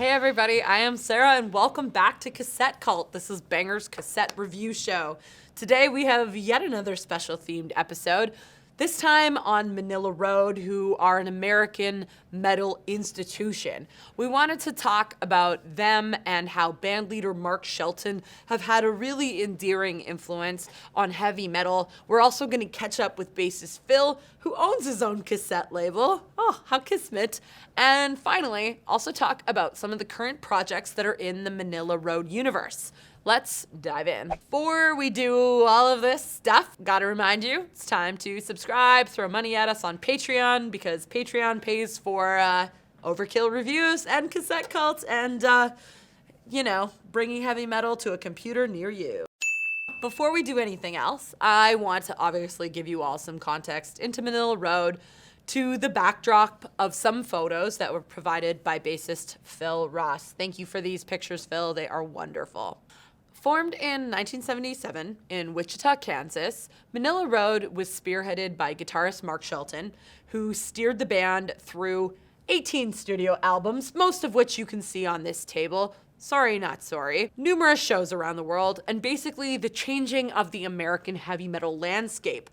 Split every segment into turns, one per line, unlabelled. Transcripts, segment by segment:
Hey everybody, I am Sarah and welcome back to Cassette Cult. This is Banger's Cassette Review Show. Today we have yet another special themed episode, this time on Manilla Road, who are an American metal institution. We wanted to talk about them and how bandleader Mark Shelton have had a really endearing influence on heavy metal. We're also going to catch up with bassist Phil, who owns his own cassette label. Oh, how kismet. And finally, also talk about some of the current projects that are in the Manilla Road universe. Let's dive in. Before we do all of this stuff, gotta remind you, it's time to subscribe, throw money at us on Patreon, because Patreon pays for overkill reviews and Cassette Cult and, bringing heavy metal to a computer near you. Before we do anything else, I want to obviously give you all some context into Manilla Road, to the backdrop of some photos that were provided by bassist Phil Ross. Thank you for these pictures, Phil. They are wonderful. Formed in 1977 in Wichita, Kansas, Manilla Road was spearheaded by guitarist Mark Shelton, who steered the band through 18 studio albums, most of which you can see on this table. Sorry, not sorry. Numerous shows around the world, and basically the changing of the American heavy metal landscape.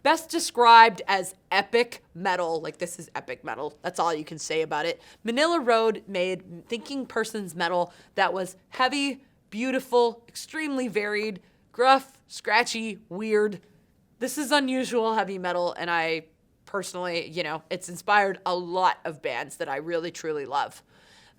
Best described as epic metal, like this is epic metal, that's all you can say about it. Manilla Road made thinking person's metal that was heavy, beautiful, extremely varied, gruff, scratchy, weird. This is unusual heavy metal, and I personally, it's inspired a lot of bands that I really, truly love.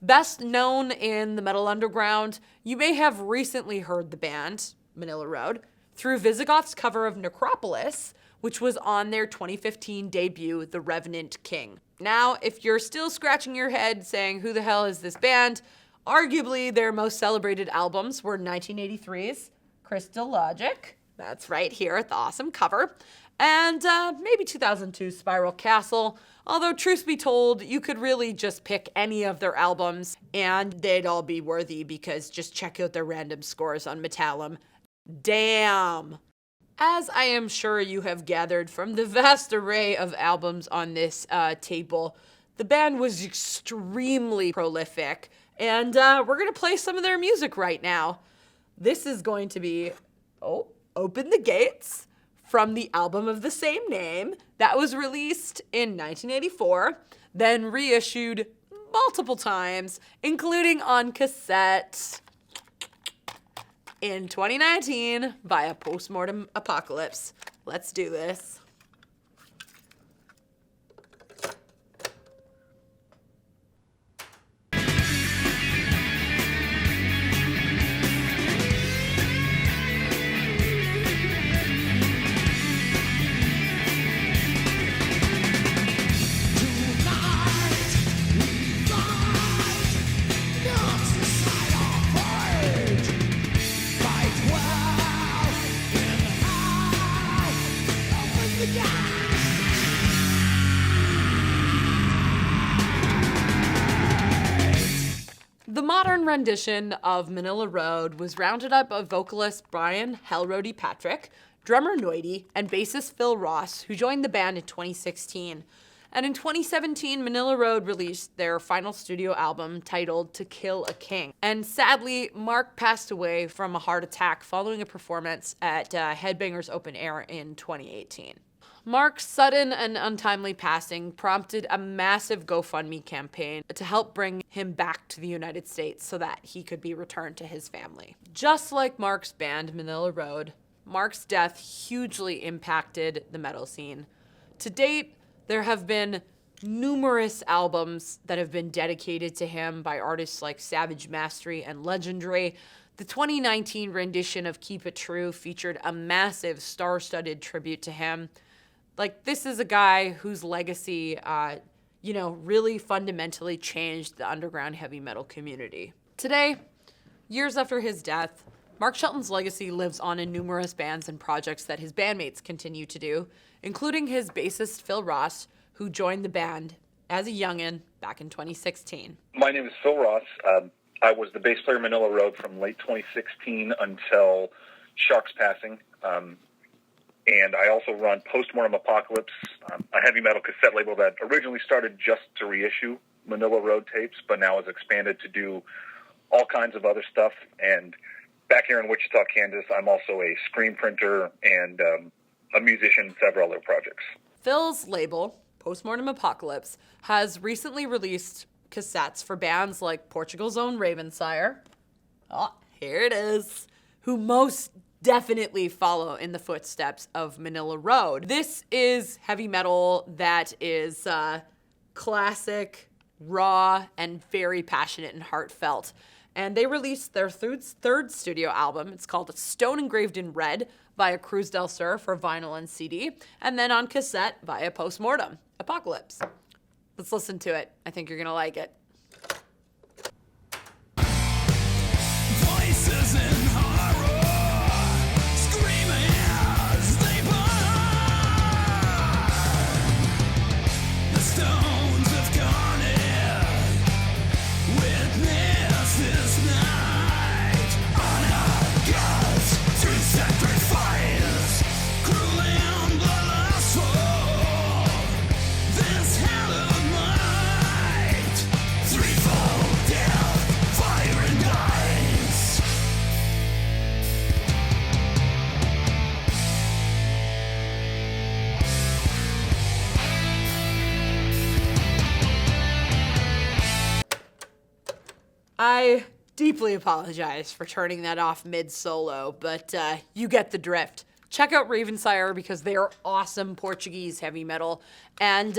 Best known in the metal underground, you may have recently heard the band, Manilla Road, through Visigoth's cover of Necropolis, which was on their 2015 debut, The Revenant King. Now, if you're still scratching your head saying, who the hell is this band? Arguably, their most celebrated albums were 1983's Crystal Logic, that's right here at the awesome cover, and maybe 2002's Spiral Castle, although truth be told, you could really just pick any of their albums and they'd all be worthy, because just check out their random scores on Metallum. Damn! As I am sure you have gathered from the vast array of albums on this table, the band was extremely prolific, and we're going to play some of their music right now. This is going to be, Open the Gates, from the album of the same name that was released in 1984, then reissued multiple times, including on cassette in 2019 by a Postmortem Apocalypse. Let's do this. The modern rendition of Manilla Road was rounded up of vocalist Brian Hellroady Patrick, drummer Noity, and bassist Phil Ross, who joined the band in 2016. And in 2017, Manilla Road released their final studio album titled To Kill a King. And sadly, Mark passed away from a heart attack following a performance at Headbangers Open Air in 2018. Mark's sudden and untimely passing prompted a massive GoFundMe campaign to help bring him back to the United States so that he could be returned to his family. Just like Mark's band, Manilla Road, Mark's death hugely impacted the metal scene. To date, there have been numerous albums that have been dedicated to him by artists like Savage Mastery and Legendary. The 2019 rendition of Keep It True featured a massive star-studded tribute to him. This is a guy whose legacy, really fundamentally changed the underground heavy metal community. Today, years after his death, Mark Shelton's legacy lives on in numerous bands and projects that his bandmates continue to do, including his bassist Phil Ross, who joined the band as a youngin' back in 2016.
My name is Phil Ross. I was the bass player in Manilla Road from late 2016 until Shark's passing. And I also run Postmortem Apocalypse, a heavy metal cassette label that originally started just to reissue Manilla Road tapes, but now has expanded to do all kinds of other stuff. And back here in Wichita, Kansas, I'm also a screen printer and a musician in several other projects.
Phil's label, Postmortem Apocalypse, has recently released cassettes for bands like Portugal's own Ravensire. Oh, here it is. Who most definitely follow in the footsteps of Manilla Road. This is heavy metal that is classic, raw, and very passionate and heartfelt. And they released their third studio album. It's called Stone Engraved in Red via Cruz del Sur for vinyl and CD, and then on cassette via Postmortem Apocalypse. Let's listen to it. I think you're gonna like it.
Voices in horror, screaming as they burn. The stones have gone in. Witness this night on our gods through sacrifice, cruel and lustful. This hallowed night, threefold death, fire and ice.
I deeply apologize for turning that off mid-solo, but you get the drift. Check out Ravensire because they are awesome Portuguese heavy metal. And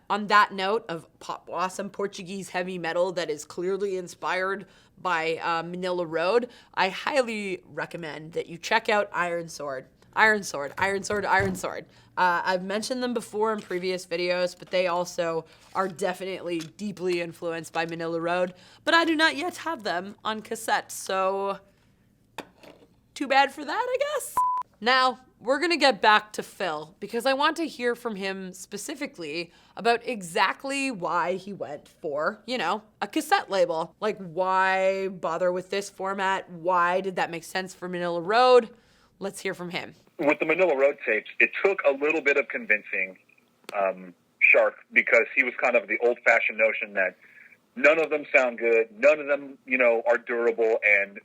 on that note of awesome Portuguese heavy metal that is clearly inspired by Manilla Road, I highly recommend that you check out Iron Sword. Iron Sword, Iron Sword, Iron Sword. I've mentioned them before in previous videos, but they also are definitely deeply influenced by Manilla Road, but I do not yet have them on cassette, so too bad for that, I guess. Now, we're gonna get back to Phil, because I want to hear from him specifically about exactly why he went for, a cassette label. Like, why bother with this format? Why did that make sense for Manilla Road? Let's hear from him.
With the Manilla Road tapes, it took a little bit of convincing Shark, because he was kind of the old-fashioned notion that none of them sound good, none of them, are durable, and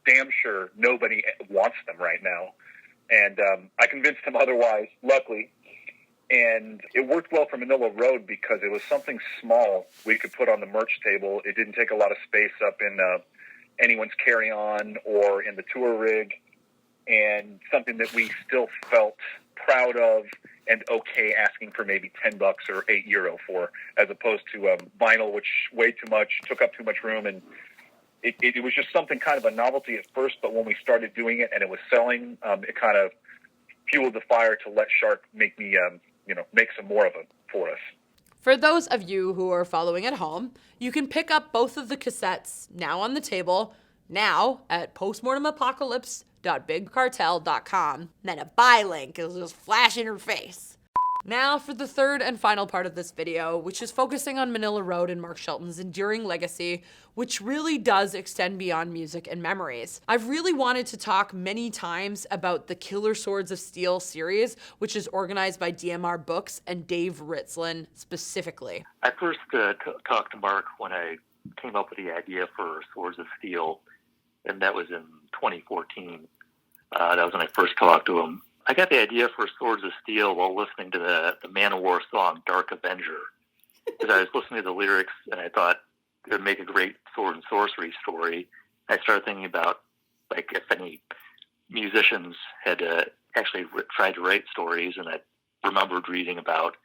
damn sure nobody wants them right now. And I convinced him otherwise, luckily. And it worked well for Manilla Road because it was something small we could put on the merch table. It didn't take a lot of space up in anyone's carry-on or in the tour rig, and something that we still felt proud of and okay asking for maybe $10 or €8 for, as opposed to vinyl, which weighed too much, took up too much room, and it was just something kind of a novelty at first, but when we started doing it and it was selling, it kind of fueled the fire to let Shark make me, make some more of it for us.
For those of you who are following at home, you can pick up both of the cassettes now on the table, now at postmortemapocalypse.bigcartel.com. Then a buy link will just flash in your face. Now for the third and final part of this video, which is focusing on Manilla Road and Mark Shelton's enduring legacy, which really does extend beyond music and memories. I've really wanted to talk many times about the Killer Swords of Steel series, which is organized by DMR Books and Dave Ritzlin specifically.
I first talked to Mark when I came up with the idea for Swords of Steel, and that was in 2014. That was when I first talked to him. I got the idea for Swords of Steel while listening to the Manowar song Dark Avenger, because I was listening to the lyrics and I thought it would make a great sword and sorcery story. I started thinking about if any musicians had actually tried to write stories, and I remembered reading about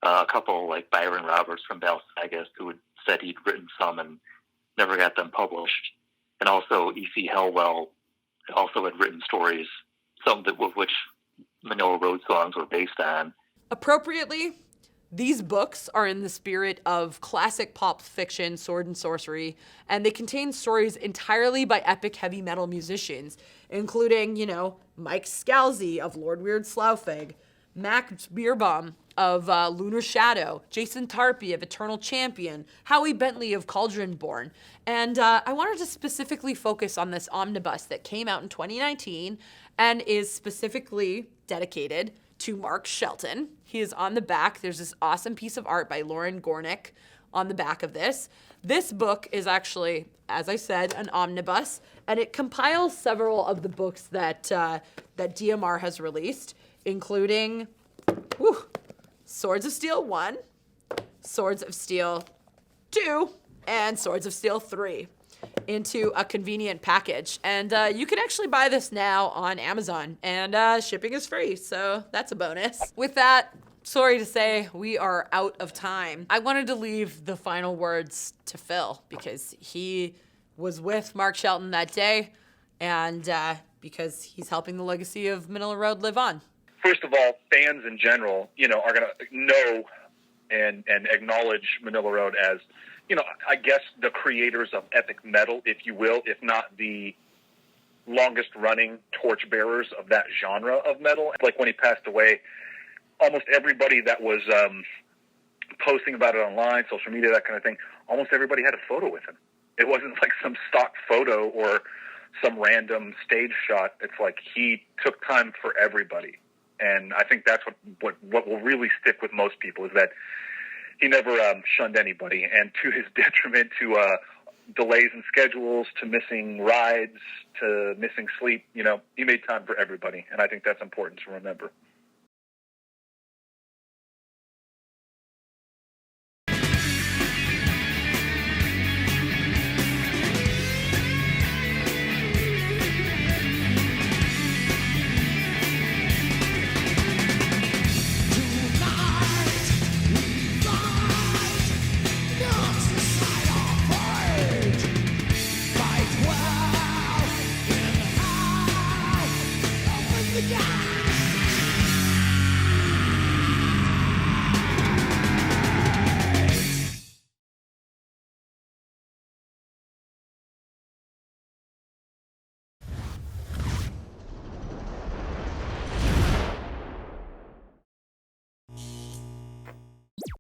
a couple like Byron Roberts from Balsagas who had said he'd written some and never got them published, and also E.C. Hellwell also had written stories, some of which Manilla Road songs were based on.
Appropriately, these books are in the spirit of classic pop fiction, sword and sorcery, and they contain stories entirely by epic heavy metal musicians, including, Mike Scalzi of Lord Weird Slough-Fig, Max Beerbaum of Lunar Shadow, Jason Tarpey of Eternal Champion, Howie Bentley of Cauldronborn. And I wanted to specifically focus on this omnibus that came out in 2019 and is specifically dedicated to Mark Shelton. He is on the back. There's this awesome piece of art by Lauren Gornick on the back of this. This book is actually, as I said, an omnibus, and it compiles several of the books that DMR has released, including Swords of Steel 1, Swords of Steel 2, and Swords of Steel 3 into a convenient package. And you can actually buy this now on Amazon, and shipping is free, so that's a bonus. With that, sorry to say, we are out of time. I wanted to leave the final words to Phil because he was with Mark Shelton that day, and because he's helping the legacy of Manilla Road live on.
First of all, fans in general, are going to know and acknowledge Manilla Road as, I guess the creators of epic metal, if you will, if not the longest running torchbearers of that genre of metal. Like when he passed away, almost everybody that was posting about it online, social media, that kind of thing, almost everybody had a photo with him. It wasn't like some stock photo or some random stage shot. It's like he took time for everybody. And I think that's what will really stick with most people is that he never shunned anybody. And to his detriment, to delays in schedules, to missing rides, to missing sleep, he made time for everybody. And I think that's important to remember.